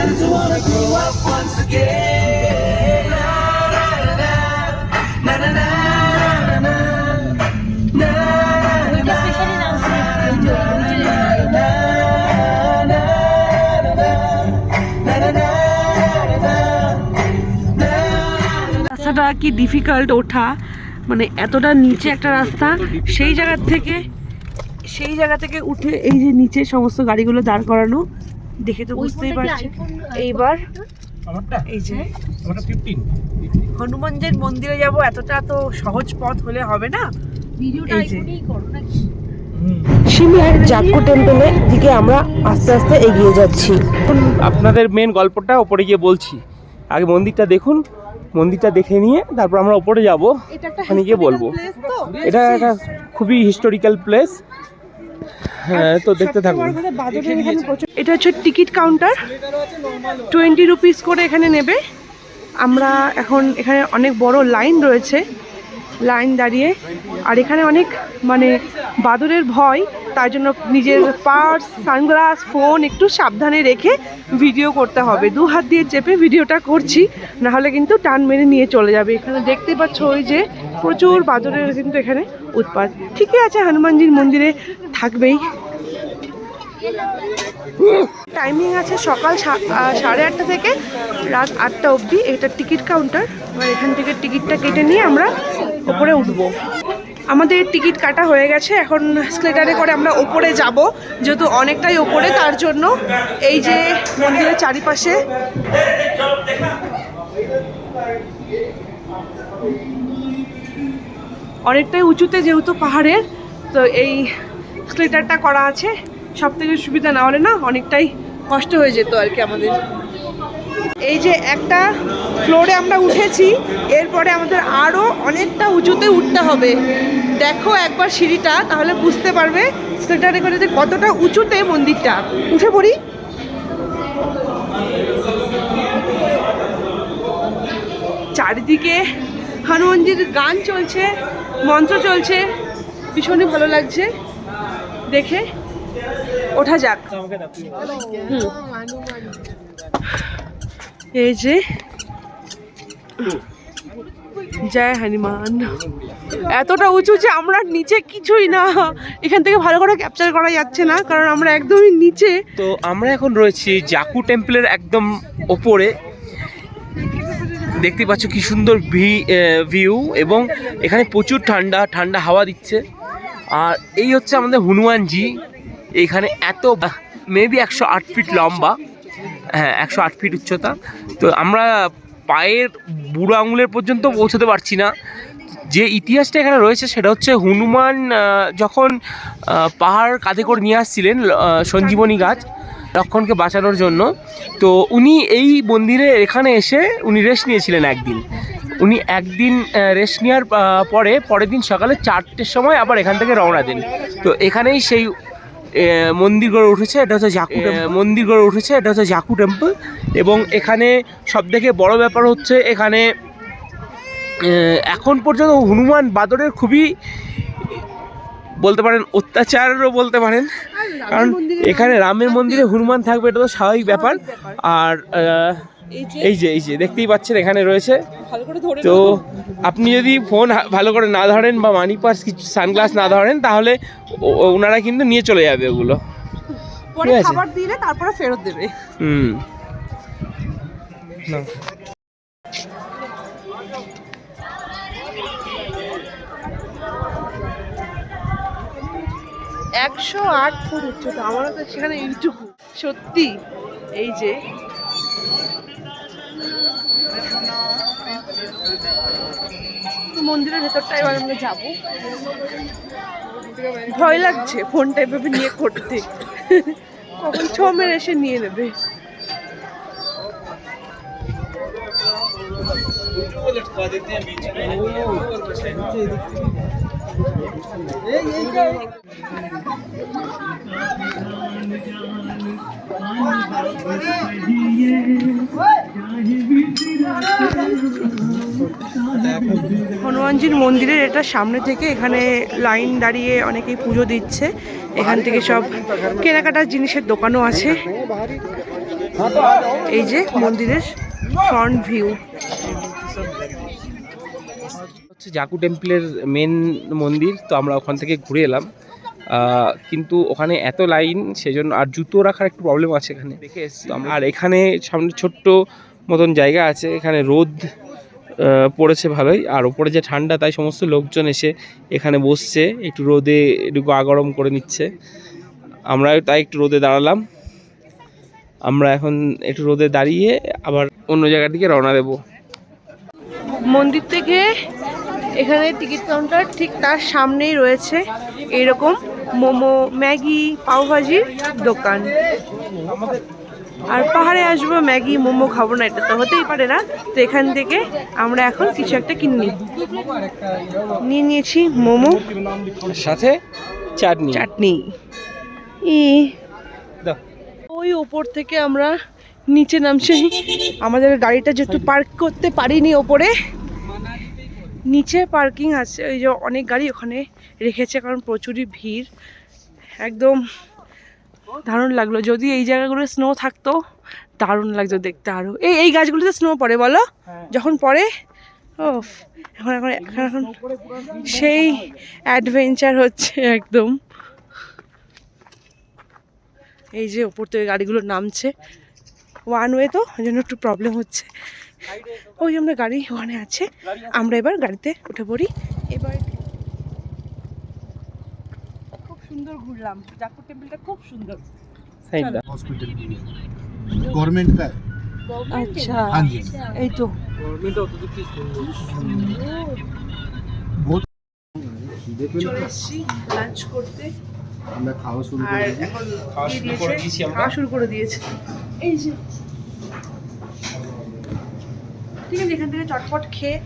friends who wanna grow up once again. Na na na na na na na na na রাস্তাটা কি difficult ওঠা, মানে এতটা নিচে একটা রাস্তা, সেই জায়গা থেকে উঠে এই যে নিচে সমস্ত গাড়িগুলো দাঁড় করানো, দেখে তো বুঝতেই পারছি। এইবার এই যে হনুমানজির মন্দিরে যাব, এতটা তো সহজ পথ হলে হবে না। সিমলার জাক্কু টেম্পলের দিকে আমরা আস্তে আস্তে এগিয়ে যাচ্ছি। আপনাদের মেন গল্পটা ওপরে গিয়ে বলছি, আগে মন্দিরটা দেখুন, মন্দিরটা দেখে নিয়ে তারপর আমরা ওপরে যাব, ওখানে গিয়ে বলবো। এটা একটা খুবই হিস্টোরিক্যাল প্লেস, হ্যাঁ, তো দেখতে থাকুন। এটা হচ্ছে টিকিট কাউন্টার, 20 রুপিস করে এখানে নেবে। আমরা এখন এখানে অনেক বড় লাইন রয়েছে, লাইন দাঁড়িয়ে, আর এখানে অনেক মানে বাদুড়ের ভয়, তাই জন্য নিজের পার্স, সানগ্লাস, ফোন একটু সাবধানে রেখে ভিডিও করতে হবে। 2 হাত দিয়ে চেপে ভিডিওটা করছি, নাহলে কিন্তু টান মেরে নিয়ে চলে যাবে। এখানে দেখতে পাচ্ছ ওই যে প্রচুর বাদুড়ের কিন্তু এখানে উৎপাত। ঠিকই আছে, হনুমানজির মন্দিরে থাকবেই। টাইমিং আছে সকাল 8:30 থেকে রাত 8টা অবধি। এটা টিকিট কাউন্টার, এবার এখান থেকে টিকিটটা কেটে নিয়ে আমরা ওপরে উঠবো। আমাদের টিকিট কাটা হয়ে গেছে, এখন স্কেলেটারে করে আমরা ওপরে যাব, যেহেতু অনেকটাই ওপরে, তার জন্য এই যে মন্দিরের চারিপাশে অনেকটাই উঁচুতে, যেহেতু পাহাড়ের, তো এই স্কেলেটারটা করা আছে। সব থেকে সুবিধা, না হলে না অনেকটাই কষ্ট হয়ে যেত আর কি আমাদের। এই যে একটা ফ্লোরে আমরা উঠেছি, এরপরে আমাদের আরও অনেকটা উঁচুতে উঠতে হবে। দেখো একবার সিঁড়িটা, তাহলে বুঝতে পারবে স্কেলেটারে করে যে কতটা উঁচুতে মন্দিরটা। উঠে পড়ি। চারিদিকে হনুমানজির গান চলছে, মন্ত্র চলছে, ভীষণই ভালো লাগছে দেখে। ওঠা যাক। এই যে জয় হনুমান, এতটা উঁচু যে আমরা নিচে কিছুই না, এখান থেকে ভালো করে ক্যাপচার করা যাচ্ছে না, কারণ আমরা একদমই নিচে। তো আমরা এখন রয়েছি জাক্কু টেম্পলের একদম ওপরে। দেখতে পাচ্ছ কি সুন্দর ভিউ, এবং এখানে প্রচুর ঠান্ডা ঠান্ডা হাওয়া দিচ্ছে। আর এই হচ্ছে আমাদের হনুমানজি। এখানে এত মেবি 108 ফিট লম্বা, হ্যাঁ 108 ফিট উচ্চতা। তো আমরা পায়ের বুড়ো আঙুলের পর্যন্ত পৌঁছতে পারছি না। যে ইতিহাসটা এখানে রয়েছে সেটা হচ্ছে হনুমান যখন পাহাড় কাঁধে করে নিয়ে আসছিলেন সঞ্জীবনী গাছ লক্ষণকে বাঁচানোর জন্য, তো উনি এই মন্দিরে এখানে এসে উনি রেস্ট নিয়েছিলেন একদিন। উনি একদিন রেস্ট নেওয়ার পরে পরের দিন সকালে 4টের সময় আবার এখান থেকে রওনা দেন। তো এখানেই সেই মন্দির গড়ে উঠেছে, এটা হচ্ছে জাক্কু টেম্পল। এবং এখানে সবথেকে বড় ব্যাপার হচ্ছে, এখানে এখন পর্যন্ত হনুমান বাদরের খুবই বলতে পারেন অত্যাচারও বলতে পারেন, কারণ এখানে রামের মন্দিরে হনুমান থাকবে, এটা তো স্বাভাবিক ব্যাপার। আর এই যে দেখতেই পাচ্ছেন এখানে রয়েছে। তো আপনি যদি ফোন ভালো করে না ধরেন বা মানি পার্স কিছু সানগ্লাস না ধরেন, তাহলে ওনারা কিন্তু নিয়ে চলে যাবে ওগুলো, পরে খাবার দিলে তারপরে ফেরত দেবে। $108 ফুট উচ্চতা, আমরা তো সেখানে এইটুকু। সত্যি এই যে মন্দিরের ভেতরটা এবার আমরা যাবো। ভয় লাগছে ফোনটা এভাবে নিয়ে করতে, কখন ছ মেরে এসে নিয়ে নেবে। হনুমানজির মন্দিরের এটা সামনে থেকে এখানে লাইন দাঁড়িয়ে অনেকেই পুজো দিচ্ছে। এখান থেকে সব কেনাকাটার জিনিসের দোকানও আছে। এই যে মন্দিরের ফ্রন্ট ভিউ। হচ্ছে জাকু টেম্পলের মেন মন্দির, তো আমরা ওখান থেকে ঘুরে এলাম, কিন্তু ওখানে এত লাইন সেজন্য, আর জুতো রাখার একটু প্রবলেম আছে এখানে দেখে এসছি। আর এখানে সামনে ছোট্ট মতন জায়গা আছে, এখানে রোদ পড়েছে ভালোই, আর ওপরে যে ঠান্ডা তাই সমস্ত লোকজন এসে এখানে বসছে, একটু রোদে একটু গা গরম করে নিচ্ছে। আমরা তাই একটু রোদে দাঁড়ালাম। আমরা এখন একটু রোদে দাঁড়িয়ে আবার অন্য জায়গার দিকে রওনা দেবো। মন্দির থেকে এখানে টিকিট কাউন্টার ঠিক তার সামনেই রয়েছে এইরকম মোমো, ম্যাগি, পাওভাজির দোকান। আর পাহাড়ে আসবো, ম্যাগি মোমো খাবো না, এটা তো হতেই পারে না। তো এখান থেকে আমরা এখন কিছু একটা কিনে নিয়ে নিয়েছি মোমো, সাথে চাটনি। চাটনি। ওই ওপর থেকে আমরা নিচে নামছি। আমাদের গাড়িটা যেহেতু পার্ক করতে পারিনি ওপরে, নিচে পার্কিং আছে, ওই যে অনেক গাড়ি ওখানে রেখেছে, কারণ প্রচুরই ভিড়। একদম দারুণ লাগলো। যদি এই জায়গাগুলো স্নো থাকতো দারুণ লাগতো দেখতে আরো। এই গাছগুলোতে স্নো পড়ে বলো, যখন পড়ে ও এখন এখন এখন এখন সেই অ্যাডভেঞ্চার হচ্ছে একদম। এই যে ওপর থেকে গাড়িগুলো নামছে, ওয়ান ওয়ে তো ওই জন্য একটু প্রবলেম হচ্ছে। ওই আমরা গাড়ি ওখানে আছে, আমরা এবার গাড়িতে উঠে পড়ি। এবার খুব সুন্দর ঘুরলাম, জাকু টেম্পলটা খুব সুন্দর। हॉस्पिटल भी है, गवर्नमेंट का है। আচ্ছা हाँ जी, এই তো बहुत চলে এসেছি লাঞ্চ করতে, আমরা খাওয়া শুরু আর করে এখন করে দিয়েছি আমরা। খাওয়া শুরু করে দিয়েছে। এই যে ঠিক আছে, এখান থেকে চটপট খেয়ে,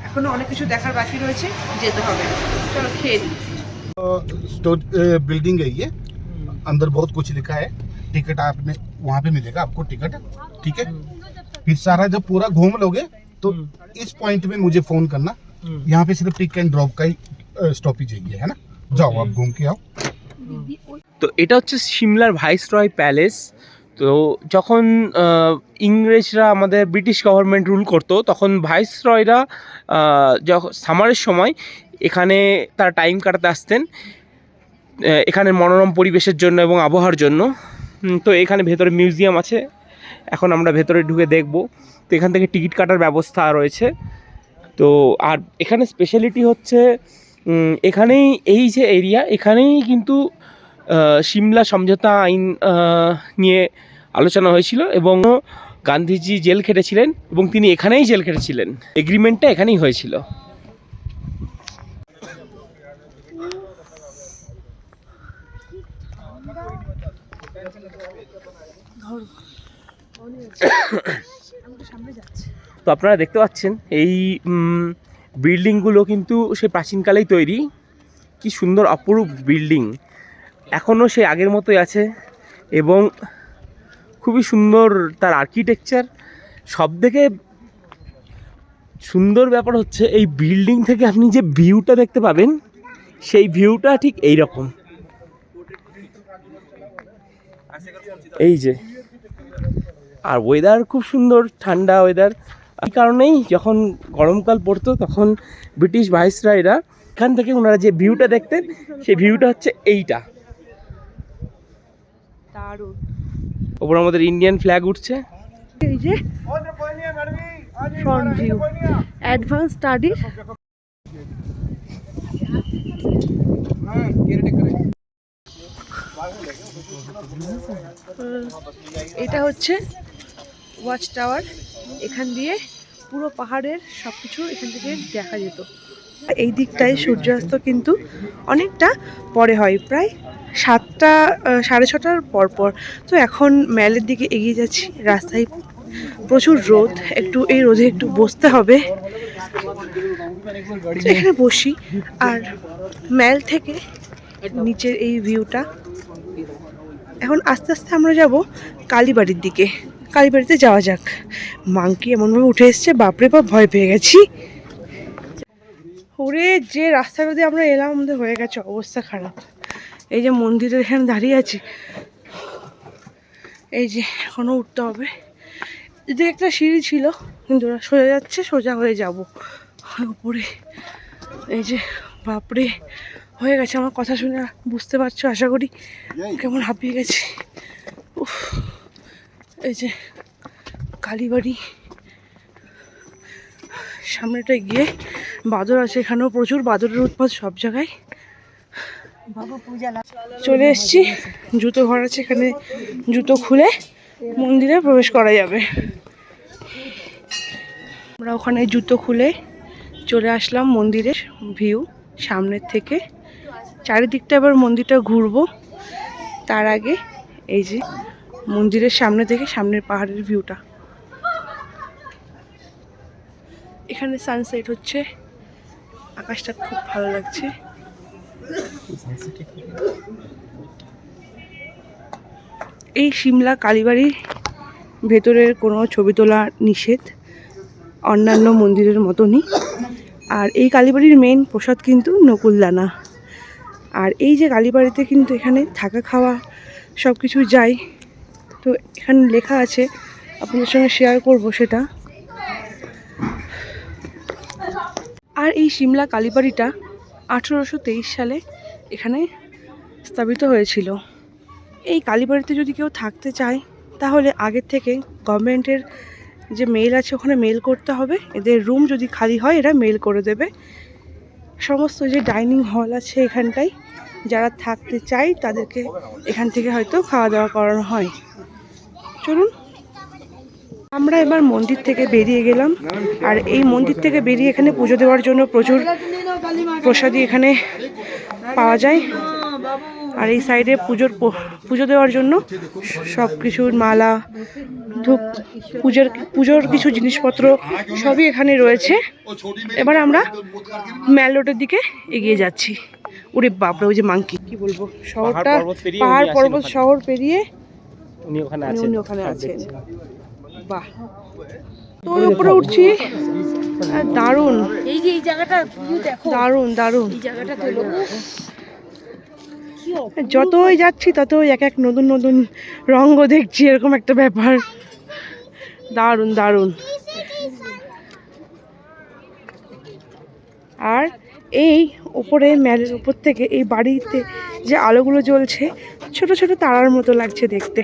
এখনো অনেক কিছু দেখার বাকি রয়েছে, যেতে হবে। চলো খেয়ে দিই। बिल्डिंग है ये, अंदर बहुत कुछ लिखा है। टिकट आपने वहाँ पे मिलेगा आपको टिकट, ठीक है। फिर सारा जब पूरा घूम लोगे तो इस पॉइंट में मुझे फोन करना। यहाँ पे सिर्फ पिक एंड ड्रॉप का ही स्टॉपेज है ना। जाओ आप घूम के आओ। তো এটা হচ্ছে সিমলার ভাইসরয় প্যালেস। তো যখন ইংরেজরা আমাদের ব্রিটিশ গভর্নমেন্ট রুল করতো, তখন ভাইসরয়রা যখন সামারের সময় এখানে তারা টাইম কাটাতে আসতেন, এখানের মনোরম পরিবেশের জন্য এবং আবহাওয়ার জন্য। তো এখানে ভেতরে মিউজিয়াম আছে, এখন আমরা ভেতরে ঢুকে দেখব। তো এখান থেকে টিকিট কাটার ব্যবস্থা রয়েছে। তো আর এখানে স্পেশালিটি হচ্ছে এখানেই এই যে এরিয়া, এখানেই কিন্তু সিমলা সমঝোতা আইন নিয়ে আলোচনা হয়েছিল, এবং গান্ধীজি জেল খেটেছিলেন, এবং তিনি এখানেই জেল খেটেছিলেন। এগ্রিমেন্টটা এখানেই হয়েছিল। তো আপনারা দেখতে পাচ্ছেন এই বিল্ডিংগুলো কিন্তু সেই প্রাচীনকালেই তৈরি। কি সুন্দর অপরূপ বিল্ডিং, এখনও সেই আগের মতোই আছে, এবং খুবই সুন্দর তার আর্কিটেকচার। সবথেকে সুন্দর ব্যাপার হচ্ছে এই বিল্ডিং থেকে আপনি যে ভিউটা দেখতে পাবেন, সেই ভিউটা ঠিক এই রকম। এই যে, আর ওয়েদার খুব সুন্দর, ঠান্ডা ওয়েদার। এই কারণেই যখন গরমকাল পড়তো তখন ব্রিটিশ ভাইসরয়রা এখান থেকে ওনারা যে ভিউটা দেখতেন, সেই ভিউটা হচ্ছে এইটা। দারুণ। ওপর আমাদের ইন্ডিয়ান ফ্ল্যাগ উঠছে। এই যে ফ্রন্ট ভিউ, অ্যাডভান্স স্টাডির। এটা হচ্ছে ওয়াচ টাওয়ার, এখান দিয়ে পুরো পাহাড়ের সব কিছু এখান থেকে দেখা যেত। এই দিকটায় সূর্যাস্ত কিন্তু অনেকটা পরে হয়, প্রায় 7টা 6:30টার পর। তো এখন ম্যালের দিকে এগিয়ে যাচ্ছি, রাস্তায় প্রচুর রোদ, একটু এই রোদে একটু বসতে হবে। এখানে বসি, আর ম্যাল থেকে নিচের এই ভিউটা। এখন আস্তে আস্তে আমরা যাব কালীবাড়ির দিকে। কালীবাড়িতে যাওয়া যাক। মাংকি এমনভাবে উঠে এসছে, বাপরে বাপ, ভয় পেয়ে গেছি। ওরে, যে রাস্তাটা দিয়ে আমরা এলাম আমাদের হয়ে গেছে অবস্থা খারাপ। এই যে মন্দিরের এখানে দাঁড়িয়ে আছি, এই যে এখনো উঠতে হবে। এদিকে একটা সিঁড়ি ছিল কিন্তু ওরা সোজা যাচ্ছে, সোজা হয়ে যাব উপরে। এই যে বাপরে, হয়ে গেছে। আমার কথা শুনে বুঝতে পারছো আশা করি কেমন হাঁপিয়ে গেছি। উফ, এই যে কালীবাড়ি, সামনেটা গিয়ে বাদর আছে, এখানেও প্রচুর বাদরের উৎপাত সব জায়গায়। চলে এসছি, জুতো ঘর আছে, এখানে জুতো খুলে মন্দিরে প্রবেশ করা যাবে। আমরা ওখানে জুতো খুলে চলে আসলাম মন্দিরের ভিউ সামনের থেকে। চারিদিকটা এবার মন্দিরটা ঘুরবো, তার আগে এই যে মন্দিরের সামনে থেকে সামনের পাহাড়ের ভিউটা। এখানে সানসেট হচ্ছে, আকাশটা খুব ভালো লাগছে। এই সিমলা কালীবাড়ির ভেতরের কোনো ছবি তোলা নিষেধ, অন্যান্য মন্দিরের মতনই। আর এই কালীবাড়ির মেন প্রসাদ কিন্তু নকুলদানা। আর এই যে কালীবাড়িতে কিন্তু এখানে থাকা খাওয়া সব কিছু যায়, তো এখানে লেখা আছে, আপনাদের সঙ্গে শেয়ার করব সেটা। আর এই সিমলা কালীবাড়িটা 1823 সালে এখানে স্থাপিত হয়েছিল। এই কালীবাড়িতে যদি কেউ থাকতে চায় তাহলে আগের থেকে গভর্নমেন্টের যে মেল আছে ওখানে মেল করতে হবে। এদের রুম যদি খালি হয় এরা মেল করে দেবে। সমস্ত যে ডাইনিং হল আছে এখানটায়, যারা থাকতে চায় তাদেরকে এখান থেকে হয়তো খাওয়া দাওয়া করানো হয়। চলুন, আমরা এবার মন্দির থেকে বেরিয়ে গেলাম। আর এই মন্দির থেকে বেরিয়ে এখানে পুজো দেওয়ার জন্য প্রচুর প্রসাদী এখানে পাওয়া যায়। আর এই সাইডে পুজো দেওয়ার জন্য সব কিছুর মালা, ধূপ, পুজোর কিছু জিনিসপত্র সবই এখানে রয়েছে। এবার আমরা মেল রোডের দিকে এগিয়ে যাচ্ছি। ওরে বাপরে, ওই যে মাংকি, কি বলবো, শহরটা পাহাড় পর্বত শহর পেরিয়ে উনি ওখানে আছেন। বাহ, তোর উপরে উঠছি, দারুণ। এই যে এই জায়গাটা দেখো, দারুণ দারুণ এই জায়গাটা। যতই যাচ্ছি ততই এক এক নতুন নতুন রঙ্গ দেখছি, এরকম একটা ব্যাপার। দারুণ দারুণ। আর এই উপরে মেলের উপর থেকে এই বাড়িতে যে আলোগুলো জ্বলছে, ছোট ছোট তারার মতো লাগছে দেখতে।